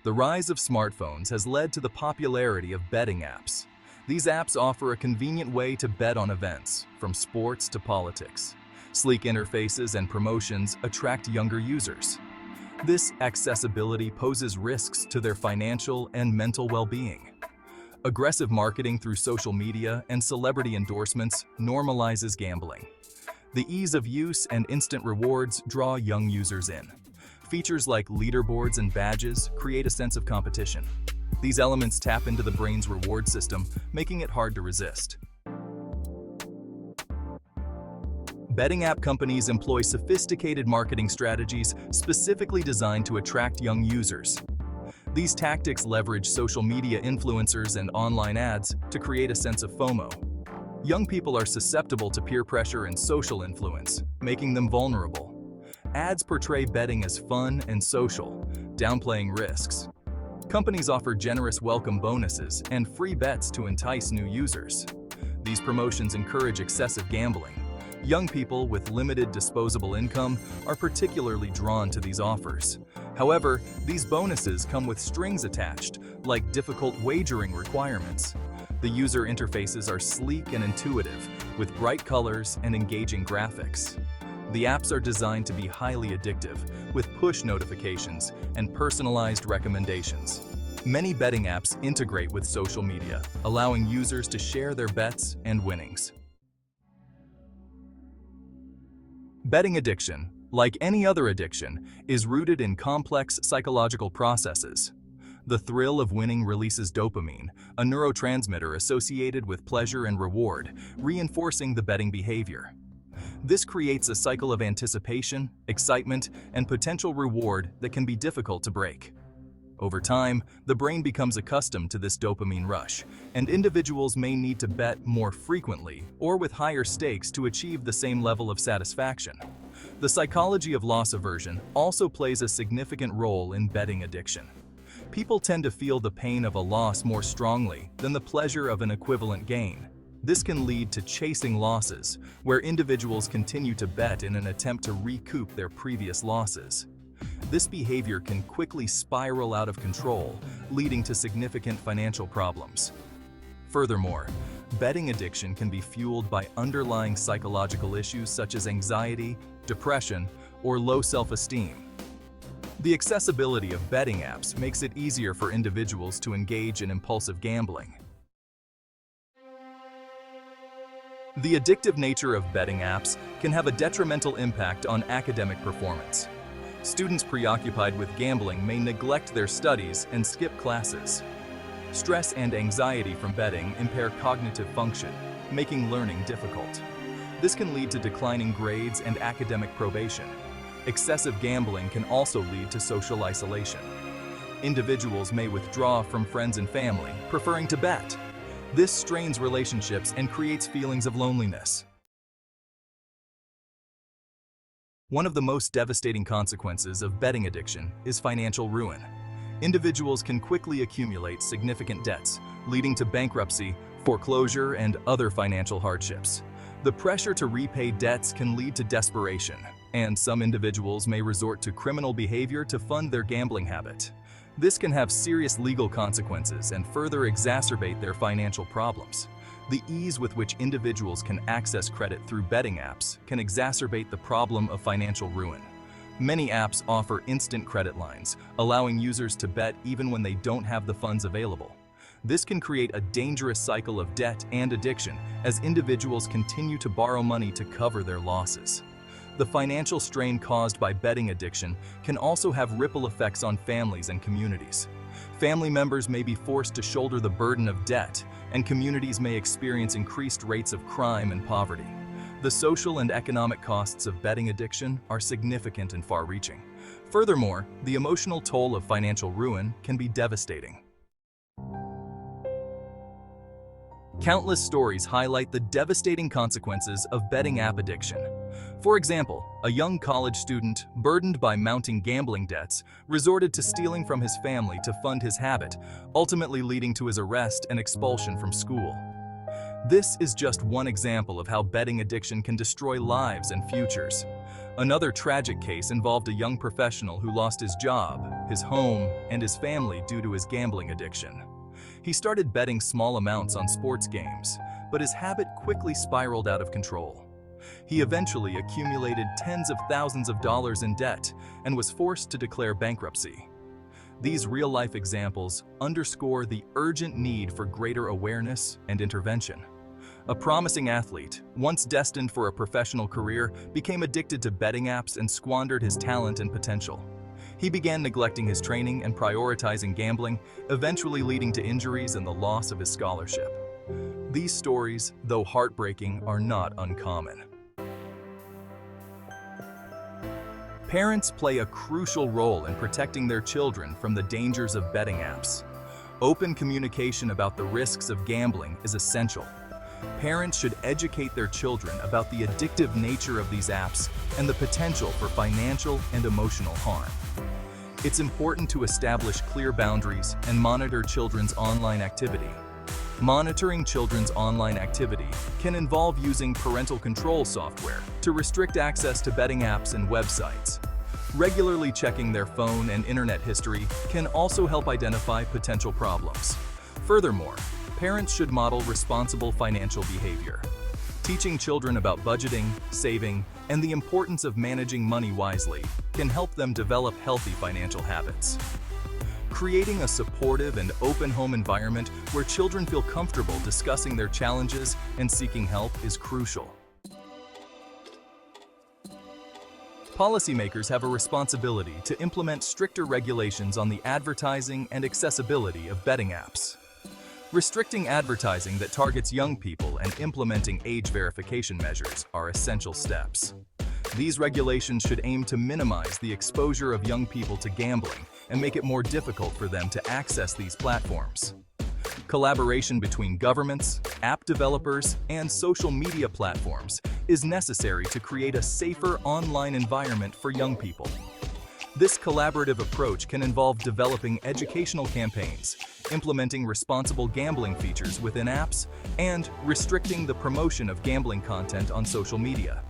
The rise of smartphones has led to the popularity of betting apps. These apps offer a convenient way to bet on events, from sports to politics. Sleek interfaces and promotions attract younger users. This accessibility poses risks to their financial and mental well-being. Aggressive marketing through social media and celebrity endorsements normalizes gambling. The ease of use and instant rewards draw young users in. Features like leaderboards and badges create a sense of competition. These elements tap into the brain's reward system, making it hard to resist. Betting app companies employ sophisticated marketing strategies specifically designed to attract young users. These tactics leverage social media influencers and online ads to create a sense of FOMO. Young people are susceptible to peer pressure and social influence, making them vulnerable. Ads portray betting as fun and social, downplaying risks. Companies offer generous welcome bonuses and free bets to entice new users. These promotions encourage excessive gambling. Young people with limited disposable income are particularly drawn to these offers. However, these bonuses come with strings attached, like difficult wagering requirements. The user interfaces are sleek and intuitive, with bright colors and engaging graphics. The apps are designed to be highly addictive, with push notifications and personalized recommendations. Many betting apps integrate with social media, allowing users to share their bets and winnings. Betting addiction, like any other addiction, is rooted in complex psychological processes. The thrill of winning releases dopamine, a neurotransmitter associated with pleasure and reward, reinforcing the betting behavior. This creates a cycle of anticipation, excitement, and potential reward that can be difficult to break. Over time, the brain becomes accustomed to this dopamine rush, and individuals may need to bet more frequently or with higher stakes to achieve the same level of satisfaction. The psychology of loss aversion also plays a significant role in betting addiction. People tend to feel the pain of a loss more strongly than the pleasure of an equivalent gain. This can lead to chasing losses, where individuals continue to bet in an attempt to recoup their previous losses. This behavior can quickly spiral out of control, leading to significant financial problems. Furthermore, betting addiction can be fueled by underlying psychological issues such as anxiety, depression, or low self-esteem. The accessibility of betting apps makes it easier for individuals to engage in impulsive gambling. The addictive nature of betting apps can have a detrimental impact on academic performance. Students preoccupied with gambling may neglect their studies and skip classes. Stress and anxiety from betting impair cognitive function, making learning difficult. This can lead to declining grades and academic probation. Excessive gambling can also lead to social isolation. Individuals may withdraw from friends and family, preferring to bet. This strains relationships and creates feelings of loneliness. One of the most devastating consequences of betting addiction is financial ruin. Individuals can quickly accumulate significant debts, leading to bankruptcy, foreclosure, and other financial hardships. The pressure to repay debts can lead to desperation, and some individuals may resort to criminal behavior to fund their gambling habit. This can have serious legal consequences and further exacerbate their financial problems. The ease with which individuals can access credit through betting apps can exacerbate the problem of financial ruin. Many apps offer instant credit lines, allowing users to bet even when they don't have the funds available. This can create a dangerous cycle of debt and addiction as individuals continue to borrow money to cover their losses. The financial strain caused by betting addiction can also have ripple effects on families and communities. Family members may be forced to shoulder the burden of debt, and communities may experience increased rates of crime and poverty. The social and economic costs of betting addiction are significant and far-reaching. Furthermore, the emotional toll of financial ruin can be devastating. Countless stories highlight the devastating consequences of betting app addiction. For example, a young college student, burdened by mounting gambling debts, resorted to stealing from his family to fund his habit, ultimately leading to his arrest and expulsion from school. This is just one example of how betting addiction can destroy lives and futures. Another tragic case involved a young professional who lost his job, his home, and his family due to his gambling addiction. He started betting small amounts on sports games, but his habit quickly spiraled out of control. He eventually accumulated tens of thousands of dollars in debt and was forced to declare bankruptcy. These real-life examples underscore the urgent need for greater awareness and intervention. A promising athlete, once destined for a professional career, became addicted to betting apps and squandered his talent and potential. He began neglecting his training and prioritizing gambling, eventually leading to injuries and the loss of his scholarship. These stories, though heartbreaking, are not uncommon. Parents play a crucial role in protecting their children from the dangers of betting apps. Open communication about the risks of gambling is essential. Parents should educate their children about the addictive nature of these apps and the potential for financial and emotional harm. It's important to establish clear boundaries and monitor children's online activity. Monitoring children's online activity can involve using parental control software to restrict access to betting apps and websites. Regularly checking their phone and internet history can also help identify potential problems. Furthermore, parents should model responsible financial behavior. Teaching children about budgeting, saving, and the importance of managing money wisely can help them develop healthy financial habits. Creating a supportive and open home environment where children feel comfortable discussing their challenges and seeking help is crucial. Policymakers have a responsibility to implement stricter regulations on the advertising and accessibility of betting apps. Restricting advertising that targets young people and implementing age verification measures are essential steps. These regulations should aim to minimize the exposure of young people to gambling and make it more difficult for them to access these platforms. Collaboration between governments, app developers, and social media platforms is necessary to create a safer online environment for young people. This collaborative approach can involve developing educational campaigns, implementing responsible gambling features within apps, and restricting the promotion of gambling content on social media.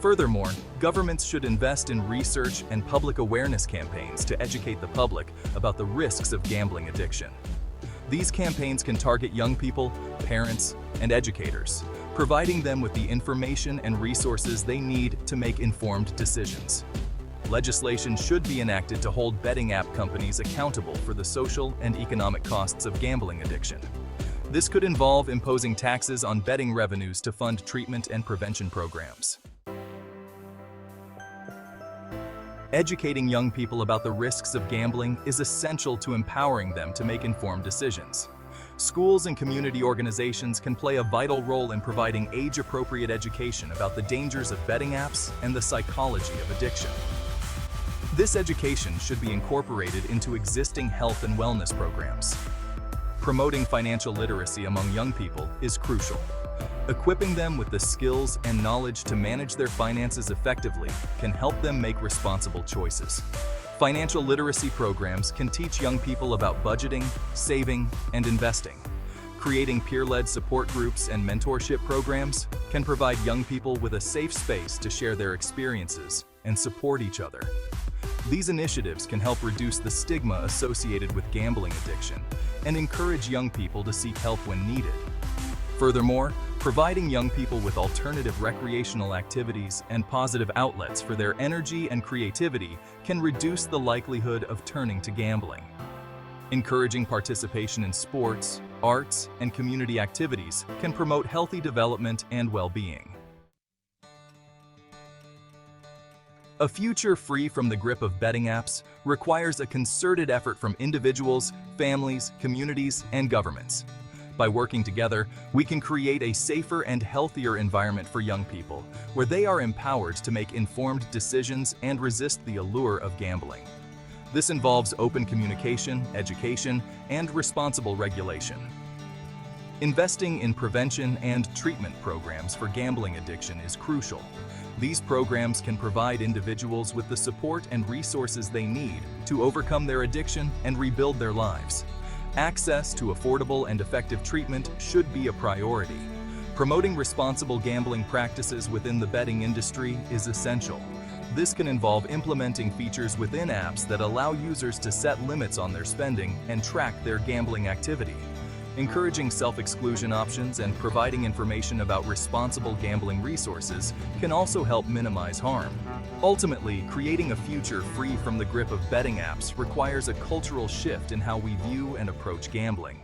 Furthermore, governments should invest in research and public awareness campaigns to educate the public about the risks of gambling addiction. These campaigns can target young people, parents, and educators, providing them with the information and resources they need to make informed decisions. Legislation should be enacted to hold betting app companies accountable for the social and economic costs of gambling addiction. This could involve imposing taxes on betting revenues to fund treatment and prevention programs. Educating young people about the risks of gambling is essential to empowering them to make informed decisions. Schools and community organizations can play a vital role in providing age-appropriate education about the dangers of betting apps and the psychology of addiction. This education should be incorporated into existing health and wellness programs. Promoting financial literacy among young people is crucial. Equipping them with the skills and knowledge to manage their finances effectively can help them make responsible choices. Financial literacy programs can teach young people about budgeting, saving, and investing. Creating peer-led support groups and mentorship programs can provide young people with a safe space to share their experiences and support each other. These initiatives can help reduce the stigma associated with gambling addiction and encourage young people to seek help when needed. Furthermore, providing young people with alternative recreational activities and positive outlets for their energy and creativity can reduce the likelihood of turning to gambling. Encouraging participation in sports, arts, and community activities can promote healthy development and well-being. A future free from the grip of betting apps requires a concerted effort from individuals, families, communities, and governments. By working together, we can create a safer and healthier environment for young people, where they are empowered to make informed decisions and resist the allure of gambling. This involves open communication, education, and responsible regulation. Investing in prevention and treatment programs for gambling addiction is crucial. These programs can provide individuals with the support and resources they need to overcome their addiction and rebuild their lives. Access to affordable and effective treatment should be a priority. Promoting responsible gambling practices within the betting industry is essential. This can involve implementing features within apps that allow users to set limits on their spending and track their gambling activity. Encouraging self-exclusion options and providing information about responsible gambling resources can also help minimize harm. Ultimately, creating a future free from the grip of betting apps requires a cultural shift in how we view and approach gambling.